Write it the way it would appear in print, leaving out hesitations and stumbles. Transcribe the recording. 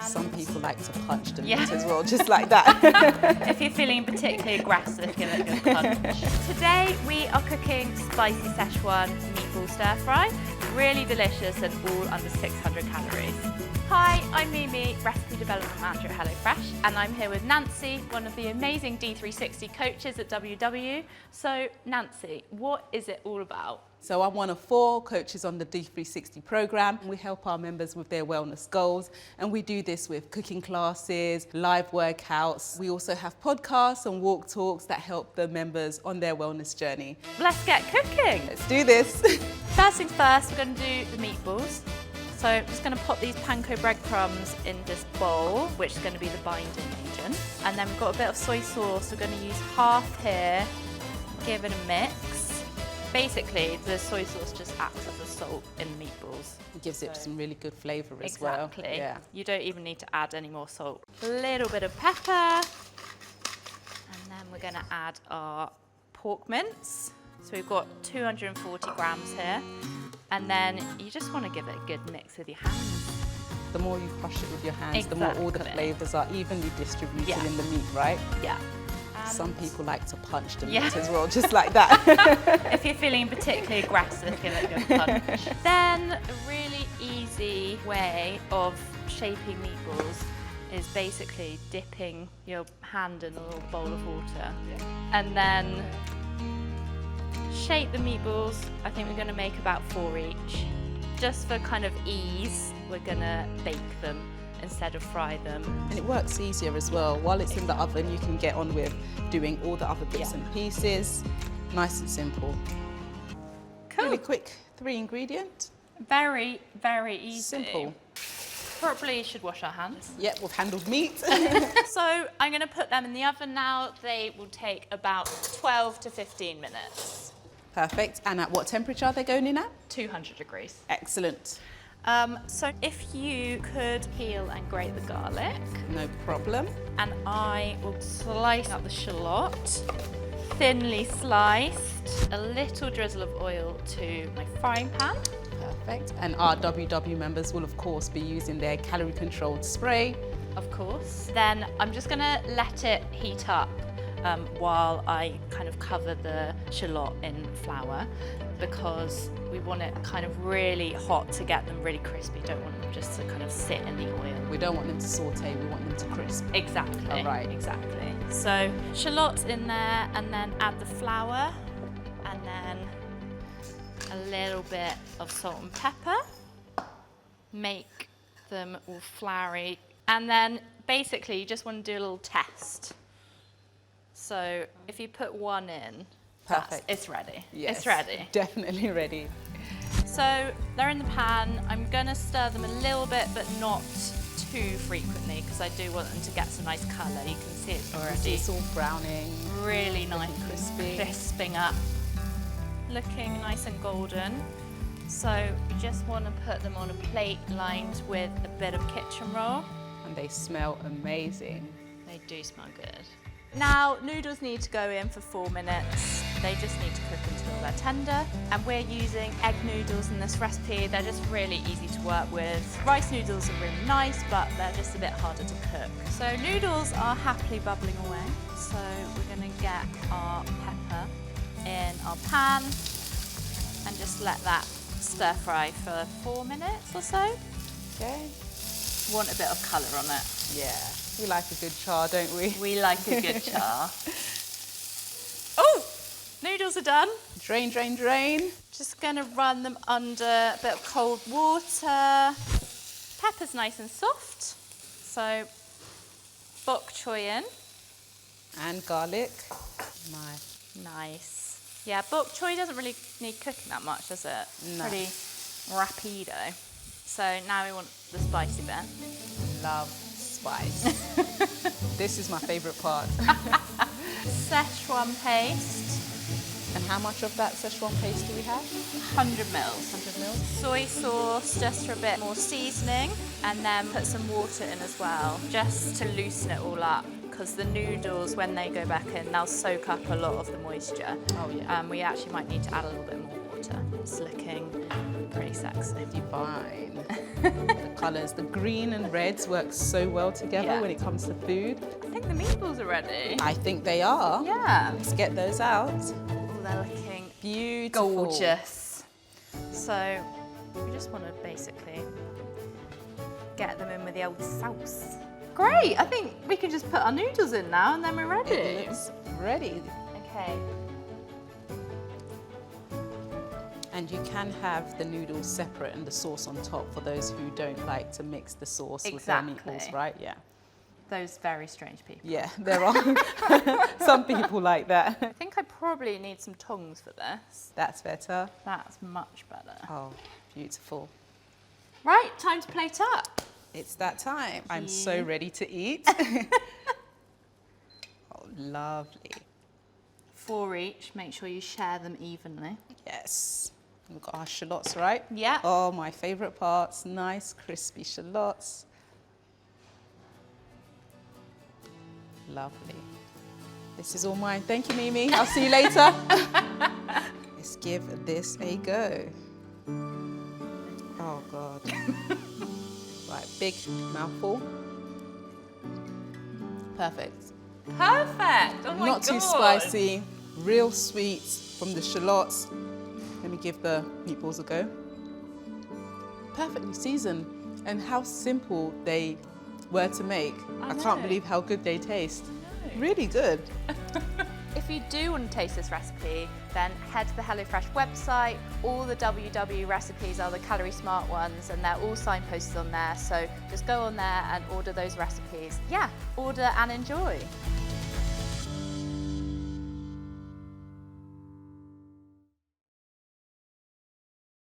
Some people like to punch the meat as well, just like that. If you're feeling particularly aggressive, give it a good punch. Today we are cooking spicy Szechuan meatball stir fry. Really delicious and all under 600 calories. Hi, I'm Mimi, Recipe Development Manager at HelloFresh, and I'm here with Nancy, one of the amazing D360 coaches at WW. So Nancy, what is it all about? So I'm one of 4 coaches on the D360 program. We help our members with their wellness goals, and we do this with cooking classes, live workouts. We also have podcasts and walk talks that help the members on their wellness journey. Let's get cooking. Let's do this. First things first, we're going to do the meatballs. So I'm just going to pop these panko breadcrumbs in this bowl, which is going to be the binding agent. And then we've got a bit of soy sauce. We're going to use half here, give it a mix. Basically, the soy sauce just acts as a salt in the meatballs. It gives it some really good flavour as well. Exactly. Yeah. You don't even need to add any more salt. A little bit of pepper. And then we're going to add our pork mince. So we've got 240 grams here. And then you just want to give it a good mix with your hands. The more you crush it with your hands, the more all the flavours are evenly distributed in the meat, right? Yeah. Some people like to punch the meat as well, just like that. If you're feeling particularly aggressive, give it a good punch. Then a really easy way of shaping meatballs is basically dipping your hand in a little bowl of water. And then shape the meatballs. I think we're going to make about 4 each. Just for kind of ease, we're going to bake them instead of fry them. And it works easier as well. While it's in the oven, you can get on with doing all the other bits and pieces. Nice and simple. Cool. Really quick 3 ingredient. Very, very easy. Simple. Probably should wash our hands. Yep, we've handled meat. So I'm going to put them in the oven now. They will take about 12 to 15 minutes. Perfect. And at what temperature are they going in at? 200 degrees. Excellent. So if you could peel and grate the garlic. No problem. And I will slice up the shallot, thinly sliced, a little drizzle of oil to my frying pan. Perfect. And our WW members will of course be using their calorie controlled spray. Of course. Then I'm just going to let it heat up while I kind of cover the shallot in flour, because we want it kind of really hot to get them really crispy. Don't want them just to kind of sit in the oil. We don't want them to saute, we want them to crisp. Exactly. All right. Exactly. So shallots in there, and then add the flour, and then a little bit of salt and pepper. Make them all floury. And then basically you just want to do a little test. So if you put 1 in, perfect. It's ready. Yes, it's ready. Definitely ready. So they're in the pan. I'm going to stir them a little bit, but not too frequently, because I do want them to get some nice colour. You can see it's already It's all browning. really nice, crispy. crisping up, looking nice and golden. So you just want to put them on a plate lined with a bit of kitchen roll. And they smell amazing. They do smell good. Now, noodles need to go in for 4 minutes. They just need to cook until they're tender. And we're using egg noodles in this recipe. They're just really easy to work with. Rice noodles are really nice, but they're just a bit harder to cook. So noodles are happily bubbling away. So we're going to get our pepper in our pan and just let that stir fry for 4 minutes or so. Okay. Want a bit of colour on it. Yeah. We like a good char, don't we? We like a good char. Oh, noodles are done. Drain, drain, drain. Just gonna run them under a bit of cold water. Pepper's nice and soft. So, bok choy in. And garlic. Nice. Yeah, bok choy doesn't really need cooking that much, does it? No. Pretty rapido. So now we want the spicy bit. Love spice. This is my favourite part. Szechuan paste. And how much of that Szechuan paste do we have? 100 mils. 100 mils. Soy sauce, just for a bit more seasoning, and then put some water in as well, just to loosen it all up, because the noodles, when they go back in, they'll soak up a lot of the moisture. Oh yeah. We actually might need to add a little bit more water. It's looking pretty really sexy. Divine. The colours, the green and reds work so well together Yeah. when it comes to food. I think the meatballs are ready. I think they are. Yeah. Let's get those out. Oh, they're looking Beautiful. gorgeous. So we just want to basically get them in with the old sauce. Great, I think we can just put our noodles in now and then we're ready. It looks ready. Okay. And you can have the noodles separate and the sauce on top for those who don't like to mix the sauce with their Exactly. meatballs, right? Yeah. Those very strange people. Yeah, there are some people like that. I think I probably need some tongs for this. That's better. That's much better. Oh, beautiful. Right, time to plate up. It's that time. I'm so ready to eat. Oh, lovely. 4 each, make sure you share them evenly. Yes. We've got our shallots, right? Yeah. Oh, my favourite parts. Nice, crispy shallots. Lovely. This is all mine. Thank you, Mimi. I'll see you later. Let's give this a go. Oh, God. Right, big mouthful. Perfect. Perfect! Oh my Not God. too spicy, real sweet from the shallots. Let me give the meatballs a go. Perfectly seasoned, and how simple they were to make. I can't believe how good they taste. Really good. If you do want to taste this recipe, then head to the HelloFresh website. All the WW recipes are the calorie smart ones and they're all signposted on there. So just go on there and order those recipes. Yeah, order and enjoy.